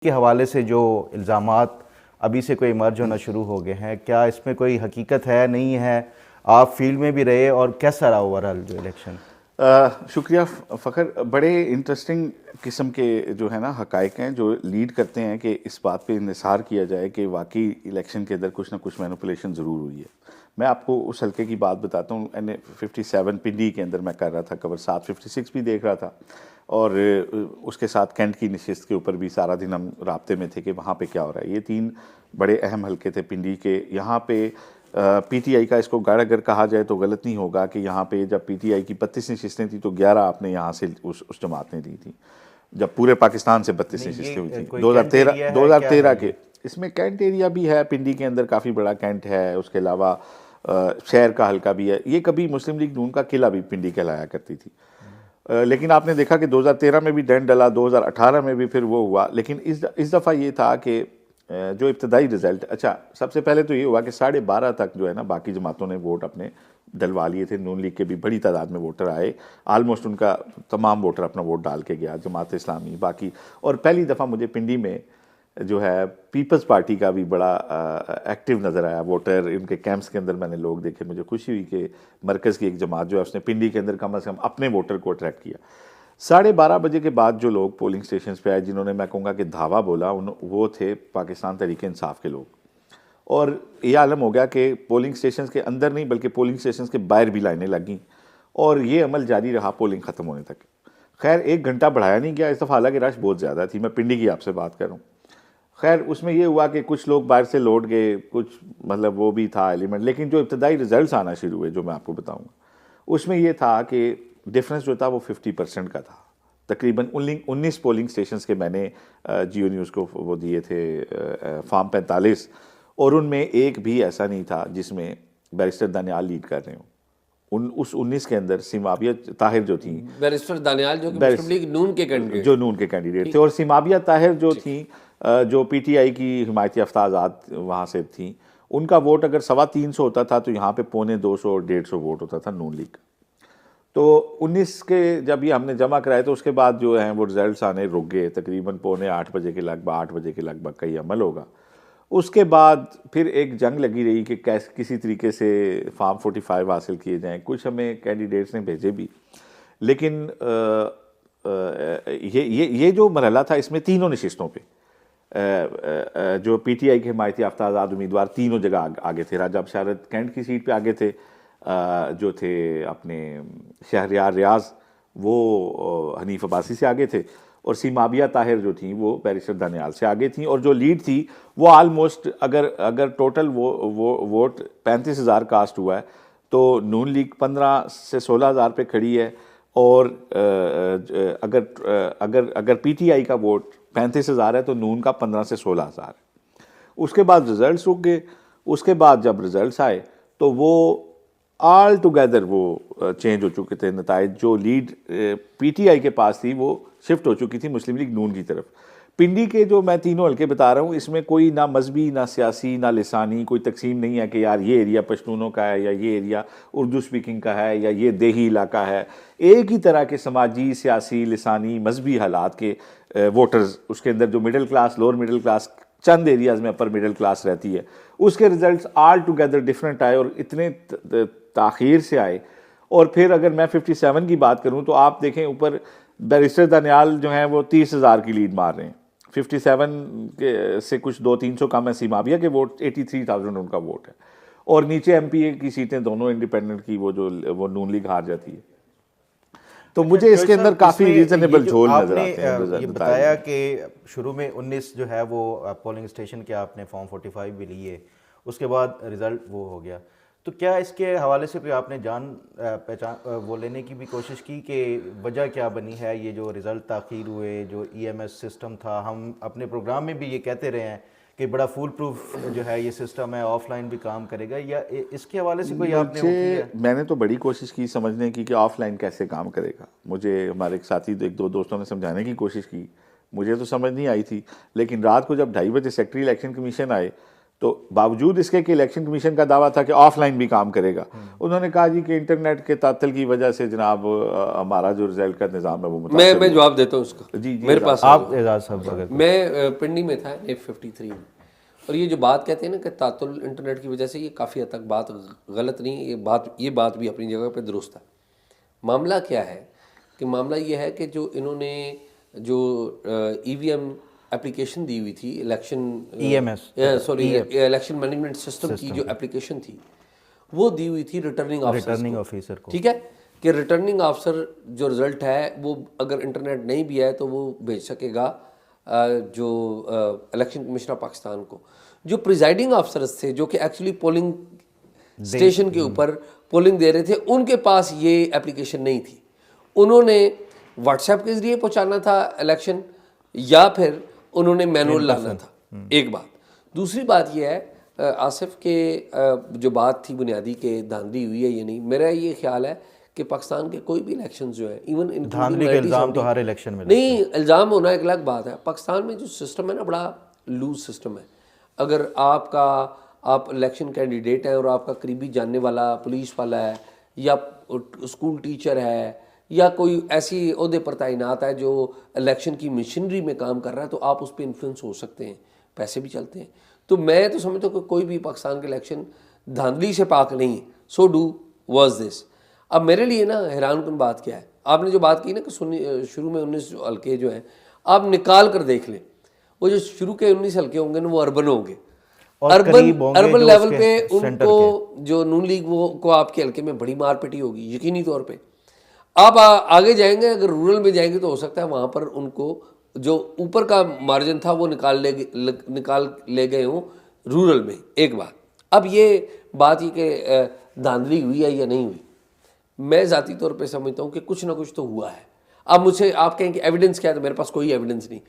के हवाले से जो इल्ज़ामात अभी से कोई इमर्ज होना शुरू हो गए हैं, क्या इसमें कोई हकीकत है, नहीं है? आप फील्ड में भी रहे और कैसा रहा ओवरऑल जो इलेक्शन? शुक्रिया फ़खर। बड़े इंटरेस्टिंग किस्म के जो है ना हकायक हैं जो लीड करते हैं कि इस बात पे इंहिसार किया जाए कि वाकई इलेक्शन के अंदर कुछ ना कुछ मैनिपुलेशन ज़रूर हुई है। मैं आपको उस हल्के की बात बताता हूँ। मैंने 57 पिंडी के अंदर मैं कर रहा था कवर, 756 भी देख रहा था, और उसके साथ कैंट की नशिस्त के ऊपर भी सारा दिन हम राब्ते में थे कि वहाँ पे क्या हो रहा है। ये तीन बड़े अहम हल्के थे पिंडी के। यहाँ पे पीटीआई का इसको गढ़ अगर कहा जाए तो गलत नहीं होगा कि यहाँ पे जब पीटीआई की 32 नशिस्तें थी तो 11 आपने यहाँ से उस जमात ने दी थी, जब पूरे पाकिस्तान से 32 नहीं, नशिस्तें हुई थी कोई कैंट एरिया है क्या 2013 है के। ये? इसमें कैंट एरिया भी है, पिंडी के अंदर काफ़ी बड़ा कैंट है। उसके अलावा शहर का हल्का भी है। ये कभी मुस्लिम लीग नून का किला भी पिंडी कहलाया करती थी। लेकिन आपने देखा कि 2013 में भी डैंड डला, 2018 में भी फिर वो हुआ। लेकिन इस दफ़ा ये था कि जो इब्तदाई रिज़ल्ट, अच्छा सबसे पहले तो ये हुआ कि 12:30 तक जो है ना बाकी जमातों ने वोट अपने डलवा लिए थे। नून लीग के भी बड़ी तादाद में वोटर आए, आलमोस्ट उनका तमाम वोटर अपना वोट डाल के गया, जमात इस्लामी बाकी। और पहली दफ़ा मुझे पिंडी में जो है पीपल्स पार्टी का भी बड़ा एक्टिव नज़र आया वोटर। इनके कैंप्स के अंदर मैंने लोग देखे, मुझे खुशी हुई कि मरकज़ की एक जमात जो है उसने पिंडी के अंदर कम अज़ कम अपने वोटर को अट्रैक्ट किया। 12:30 के बाद जो लोग पोलिंग स्टेशन पे आए, जिन्होंने मैं कहूँगा कि धावा बोला, वो थे पाकिस्तान तहरीक इंसाफ के लोग। और ये आलम हो गया कि पोलिंग स्टेशन के अंदर नहीं बल्कि पोलिंग स्टेशन के बाहर भी लाइनें लग गईं, और ये अमल जारी रहा पोलिंग ख़त्म होने तक। खैर 1 घंटा बढ़ाया नहीं गया इस दफ़ा, हालांकि रश बहुत ज़्यादा थी। मैं पिंडी की आपसे बात करूँ, खैर उसमें ये हुआ कि कुछ लोग बाहर से लौट गए, कुछ मतलब वो भी था एलिमेंट। लेकिन जो इब्तदाई रिजल्ट्स आना शुरू हुए जो मैं आपको बताऊंगा, उसमें ये था कि डिफरेंस जो था वो 50% का था। तकरीबन 19 पोलिंग स्टेशंस के मैंने जियो न्यूज़ को वो दिए थे, फार्म 45, और उनमें एक भी ऐसा नहीं था जिसमें बैरिस्टर दानियाल लीड कर रहे हों। उस 19 के अंदर सिमाबिया ताहिर जो थी, बैरिस्टर दानियाल जो कि मुस्लिम लीग नून के कैंडिडेट, जो नून के कैंडिडेट थे, और सिमाबिया ताहिर जो थी जो पीटीआई की हिमायत याफ्ता आज़ाद वहाँ से थी, उनका वोट अगर 325 होता था तो यहाँ पे 250 और 150 वोट होता था नून लीग का। तो 19 के जब ये हमने जमा कराए तो उसके बाद जो हैं वो रिजल्ट्स आने रुक गए। तकरीबन 7:45 के लगभग, 8 बजे के लगभग का ये अमल होगा। उसके बाद फिर एक जंग लगी रही कि कैसे किसी तरीके से फार्म 45 हासिल किए जाएँ। कुछ हमें कैंडिडेट्स ने भेजे भी, लेकिन ये जो मरहला था इसमें तीनों नशिस्तों पे जो पीटीआई के हिमायती याफ्ता आज़ाद उम्मीदवार तीनों जगह आगे थे। राजा बशारत कैंट की सीट पे आगे थे, जो थे अपने शहरयार रियाज वो हनीफ अब्बासी से आगे थे, और सीमाबिया ताहिर जो थी वो बैरिस्टर दानियाल से आगे थी। और जो लीड थी वो आलमोस्ट अगर टोटल वो वोट 35,000 कास्ट हुआ है तो नून लीग 15 से 16,000 पे खड़ी है, और अगर पीटीआई का वोट 35,000 है तो नून का 15 से 16,000 है। उसके बाद रिजल्ट्स रुक गए। उसके बाद जब रिजल्ट्स आए तो वो ऑल टुगेदर वो चेंज हो चुके थे नताइज। जो लीड पीटीआई के पास थी वो शिफ्ट हो चुकी थी मुस्लिम लीग नून की तरफ। पिंडी के जो मैं तीनों हल्के बता रहा हूँ, इसमें कोई ना मजहबी, ना सियासी, ना लिसानी कोई तकसीम नहीं है कि यार ये एरिया पश्तूनों का है या ये एरिया उर्दू स्पीकिंग का है या ये देही इलाका है। एक ही तरह के समाजी, सियासी, लिसानी, मजहबी हालात के वोटर्स, उसके अंदर जो middle class, lower middle class, चंद एरियाज़ में अपर मिडिल क्लास रहती है, उसके रिजल्ट्स ऑल टुगेदर डिफरेंट आए और इतने ताख़ीर से आए। और फिर अगर मैं 57 की बात करूं तो आप देखें ऊपर बैरिस्टर दानियाल जो हैं वो 30,000 की लीड मार रहे हैं। 57 के से कुछ 200-300 कम है सीमाबिया के वोट, 83,000 उनका वोट है। और नीचे एमपीए की सीटें दोनों इंडिपेंडेंट की वो नून लीग हार जाती है। तो मुझे इसके अंदर काफ़ी रीजनेबल झोल नजर आते हैं। ये बताया कि शुरू में 19 जो है वो पोलिंग स्टेशन के आपने फॉर्म 45 भी लिए, उसके बाद रिजल्ट वो हो गया, तो क्या इसके हवाले से कोई आपने जान पहचान वो लेने की भी कोशिश की कि वजह क्या बनी है? ये जो रिज़ल्ट ताख़ीर हुए, जो ईएमएस सिस्टम था, हम अपने प्रोग्राम में भी ये कहते रहे हैं कि बड़ा फुल प्रूफ जो है ये सिस्टम है, ऑफलाइन भी काम करेगा, या इसके हवाले से कोई आपने वो किया? मैंने तो बड़ी कोशिश की समझने की कि ऑफलाइन कैसे काम करेगा। मुझे हमारे एक साथी, एक दो दोस्तों ने समझाने की कोशिश की, मुझे तो समझ नहीं आई थी। लेकिन रात को जब 2:30 बजे सेक्रेटरी इलेक्शन कमीशन आए तो बावजूद इसके कि इलेक्शन कमीशन का दावा था कि ऑफलाइन भी काम करेगा, उन्होंने कहा जी कि इंटरनेट के तातल की वजह से जनाब हमारा जो रिजल्ट का निज़ाम है वो मैं जवाब देता हूँ उसका। जी मेरे पास आप एजाज साहब अगर मैं पिंडी में था F53 में, और ये जो बात कहते हैं ना कि तातुल इंटरनेट की वजह से, ये काफ़ी हद तक बात गलत नहीं है, ये बात भी अपनी जगह पे दुरुस्त है। मामला क्या है कि मामला ये है कि जो इन्होंने जो EVM एप्लीकेशन दी हुई थी, election EMS election management system की जो एप्लीकेशन थी, वो दी हुई थी रिटर्निंग ऑफिसर को, ठीक है, कि रिटर्निंग ऑफिसर जो रिजल्ट है वो अगर इंटरनेट नहीं भी है तो वो भेज सकेगा जो इलेक्शन कमिश्नर ऑफ पाकिस्तान को। जो प्रिजाइडिंग ऑफिसर्स थे, जो कि एक्चुअली पोलिंग स्टेशन के ऊपर पोलिंग दे रहे थे, उनके पास ये एप्लीकेशन नहीं थी। उन्होंने व्हाट्सएप के ज़रिए पहुंचाना था इलेक्शन, या फिर उन्होंने मैनुअल लाना था। एक बात। दूसरी बात यह है आसिफ के जो बात थी बुनियादी के धांधली हुई है ये नहीं, मेरा ये ख्याल है कि पाकिस्तान के कोई भी इलेक्शन जो है, इवन धांधली के इल्ज़ाम तो हर इलेक्शन में नहीं, इल्ज़ाम होना एक अलग बात है। पाकिस्तान में जो सिस्टम है ना, बड़ा लूज सिस्टम है। अगर आप इलेक्शन कैंडिडेट हैं और आपका करीबी जानने वाला पुलिस वाला है, या स्कूल टीचर है, या कोई ऐसी ओहदे पर तैनात है जो इलेक्शन की मशीनरी में काम कर रहा है, तो आप उस पर इन्फ्लुएंस हो सकते हैं, पैसे भी चलते हैं। तो मैं तो समझता हूँ कि कोई भी पाकिस्तान का इलेक्शन धांधली से पाक नहीं है। So do was this. अब मेरे लिए ना हैरानकुन बात क्या है, आपने जो बात की ना कि शुरू में 19 हल्के जो हैं, आप निकाल कर देख लें, वो जो शुरू के 19 हल्के होंगे ना, वो अर्बन होंगे। अर्बन लेवल पे उनको जो नून लीग वो को आपके हल्के में बड़ी मार पिटी होगी यकीनी तौर पे। आप आगे जाएंगे, अगर रूरल में जाएंगे तो हो सकता है वहाँ पर उनको जो ऊपर का मार्जिन था वो निकाल ले गए हों रूरल में। एक बात। अब ये बात ये कि धांधली हुई है या नहीं हुई, मैं ज़ाती तौर पे समझता हूँ कि कुछ ना कुछ तो हुआ है। अब मुझे आप कहें कि एविडेंस क्या है, तो मेरे पास कोई एविडेंस नहीं।